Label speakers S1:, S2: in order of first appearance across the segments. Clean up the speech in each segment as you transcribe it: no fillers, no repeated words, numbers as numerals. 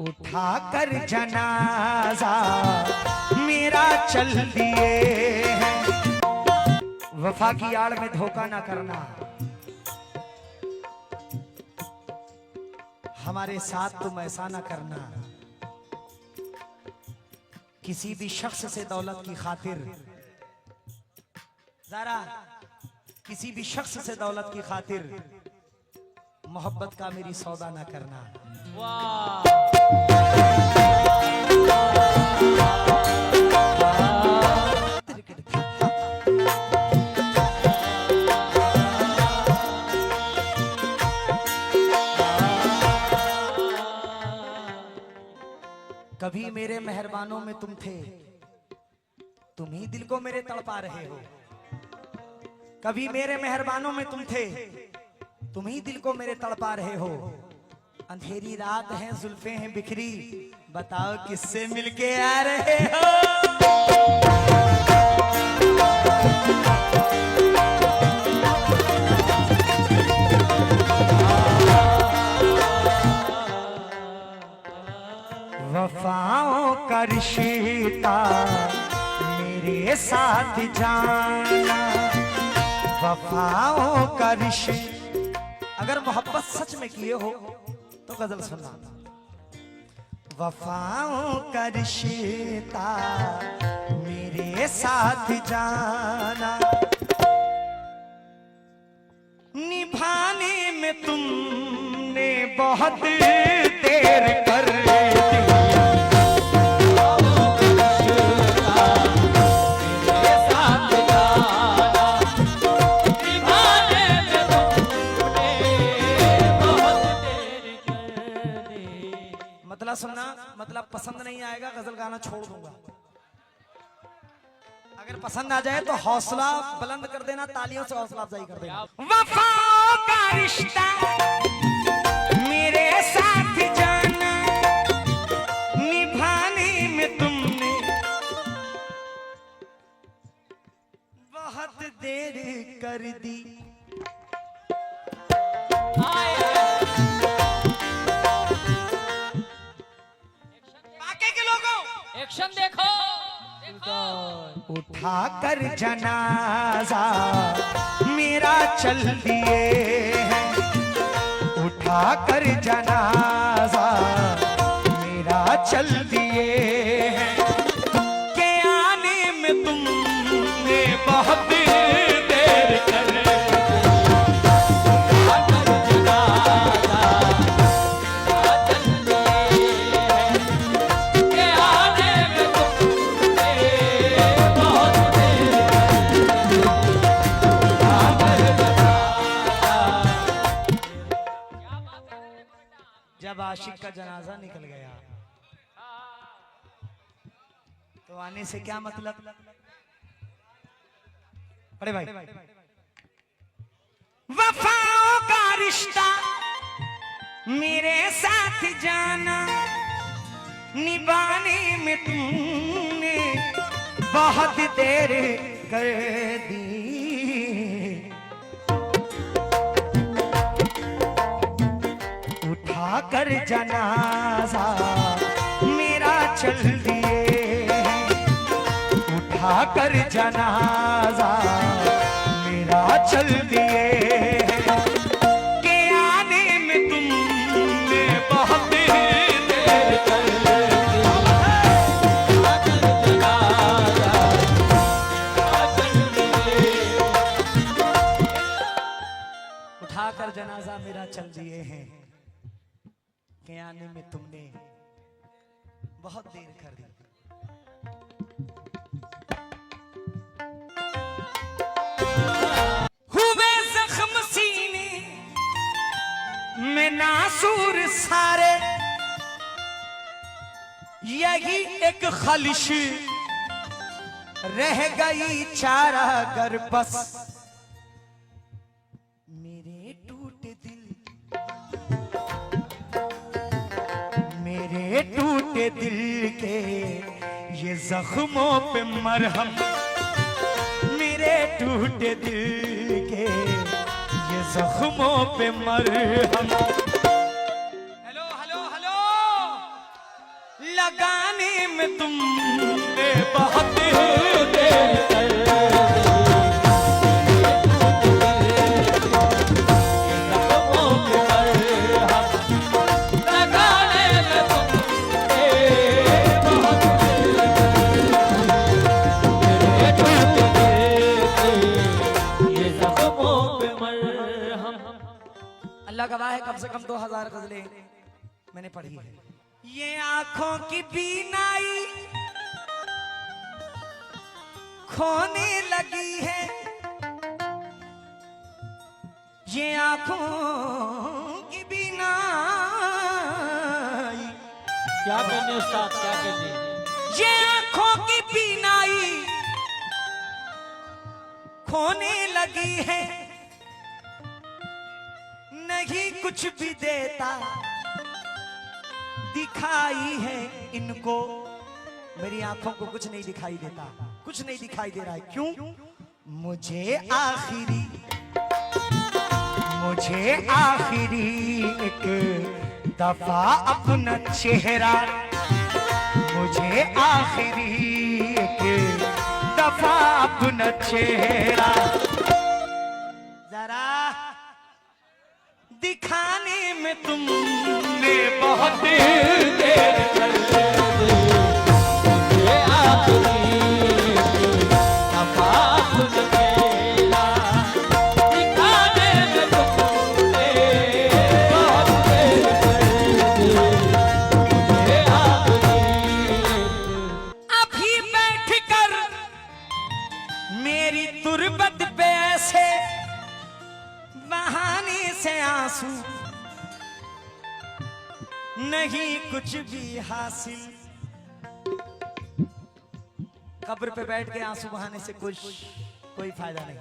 S1: उठा कर जनाजा मेरा चल दिए हैं। वफा की आड़ में धोखा ना करना, हमारे साथ तुम ऐसा ना करना। किसी भी शख्स से दौलत की खातिर, जरा किसी भी शख्स से दौलत की खातिर मोहब्बत का मेरी सौदा ना करना। कभी मेरे मेहरबानों में तुम थे, तुम ही दिल को मेरे तड़पा रहे हो। कभी मेरे मेहरबानों में तुम थे, तुम ही दिल को मेरे तड़पा रहे हो। अंधेरी रात है, जुल्फे हैं बिखरी, बताओ किससे मिलके आ रहे हो। वफाओं का रिश्ता मेरे साथ जाना, वफाओं का रिश्ता। अगर मोहब्बत सच में किए हो तो गजल सुनना। वफाओं का रिश्ता मेरे साथ जाना, निभाने में तुमने बहुत देर कर दी। मतलब सुनना, मतलब पसंद नहीं आएगा गजल गाना छोड़ दूंगा। अगर पसंद आ जाए तो हौसला बुलंद कर देना, तालियों से हौसला अफजाई कर देना। वफाओं का रिश्ता मेरे साथ जाना, निभाने में तुमने बहुत देर कर दी।
S2: एक्शन देखो।
S1: उठा कर जनाजा मेरा चल दिए हैं, उठा कर जनाजा मेरा चल दिए हैं। के आने में तुमने बहुत देर कर जब आशिक का जनाजा निकल गया तो आने से क्या मतलब। अरे भाई, वफाओं का रिश्ता मेरे साथ जाना, निभाने में तुमने बहुत देर कर दी। कर जनाजा मेरा चल दिए हैं, उठा कर जनाजा मेरा चल दिए हैं। के आने में तुमने बहुत देर कर उठा कर जनाजा मेरा चल दिए हैं। के आने में तुमने बहुत देर कर दी। हुए जख्म सीने में नासूर सारे, यही एक खलिश रह गई चारा गर बस। टूटे दिल के ये जख्मों पे मरहम, मेरे टूटे दिल के ये जख्मों पे मरहम। हेलो हेलो हेलो, लगाने में तुमने बहुत देर कर अल्लाह गवाह है, कम से कम 2000 गजलें मैंने पढ़ी है। ये आंखों की बीनाई खोने लगी है, ये आंखों की बीनाई।
S2: क्या करने उस्ताद, क्या करने?
S1: ये आंखों की बीनाई खोने लगी है, नहीं कुछ भी देता दिखाई है इनको। मेरी आंखों को कुछ नहीं दिखाई देता, कुछ नहीं दिखाई दे रहा है। क्यों? मुझे आखिरी एक दफा अपना चेहरा, मुझे आखिरी एक दफा अपना चेहरा जरा दिखाने में तुमने बहुत देर कर मुझे आखिरी दफा अपना चेहरा दिखाने में तुमने बहुत देर कर मुझे आखिरी। अभी बैठ कर मेरी तुरबत पे ऐसे बहाने से आंसू नहीं कुछ भी हासिल। कब्र पे बैठ के आंसू बहाने से कोई फायदा नहीं।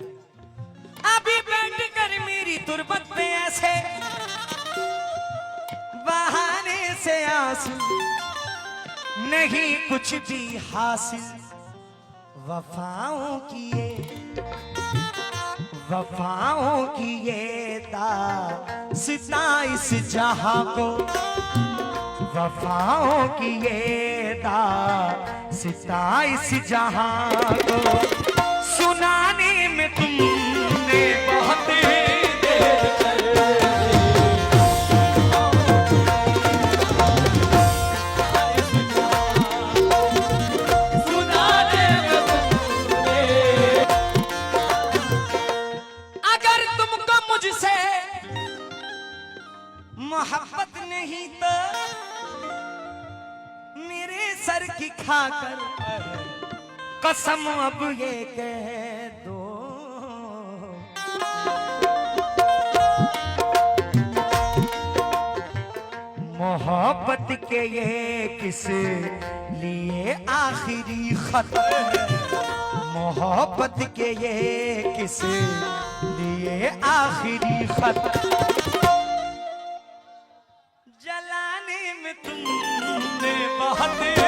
S1: अभी बैठ कर मेरी तुरबत पे ऐसे बहाने से आंसू नहीं कुछ भी हासिल। वफाओं की ये दास्तां इस जहां को, वफाओं की ये दास्तां इस जहां को सुनाने में तुमने बहुत देर कर मोहब्बत नहीं तो मेरे सर की खाकर कसम अब ये कह दो। मोहब्बत के ये किस लिए आखिरी खत है, मोहब्बत के ये किस लिए आखिरी खत जलाने में तुमने बहुत देर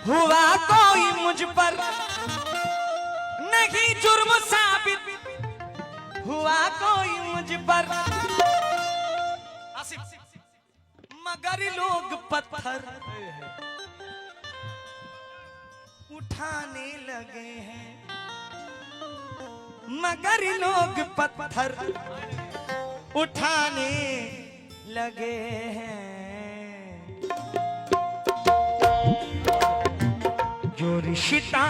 S1: हुआ कोई मुझ पर, नहीं जुर्म साबित हुआ कोई मुझ पर, मगर लोग पत्थर उठाने लगे हैं, मगर लोग पत्थर उठाने लगे हैं। जो रिश्ता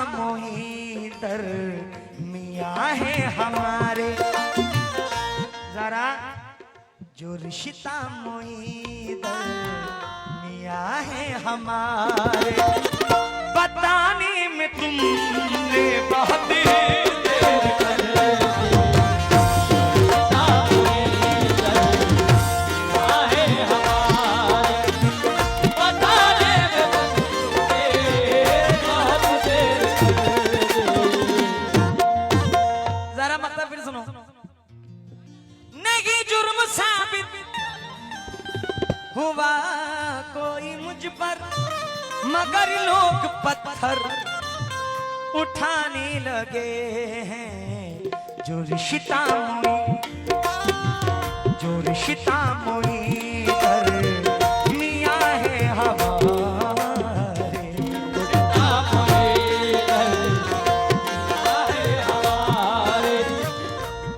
S1: मोई दरमियां है हमारे, जरा जो रिश्ता मोई दरमियां है हमारे बताने में तुमने बहुत देर कर बता रोबा कोई मुझ पर, मगर लोग पत्थर उठाने लगे हैं। जो रिश्ता मोई कर मियाँ है हमारे।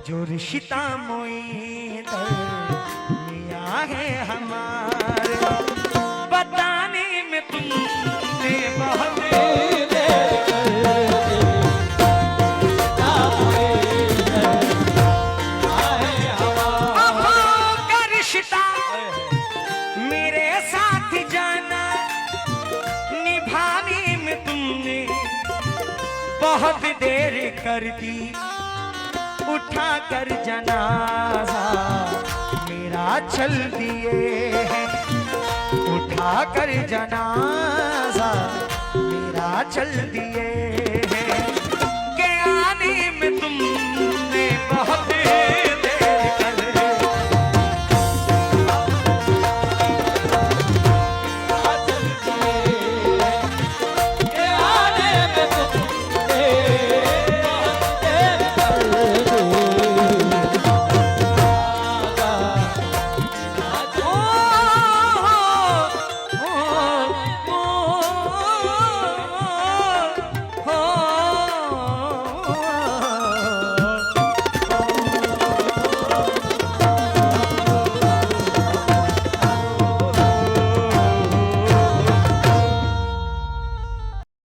S1: जो रिश्ता मोई कर मियाँ है हमारे। बताने में तुमने बहुत मेरे साथ जाना, निभाने में तुमने बहुत देर कर दी। उठा कर जनाजा मेरा चल दिए हैं, उठा कर जनाजा मेरा चल दिए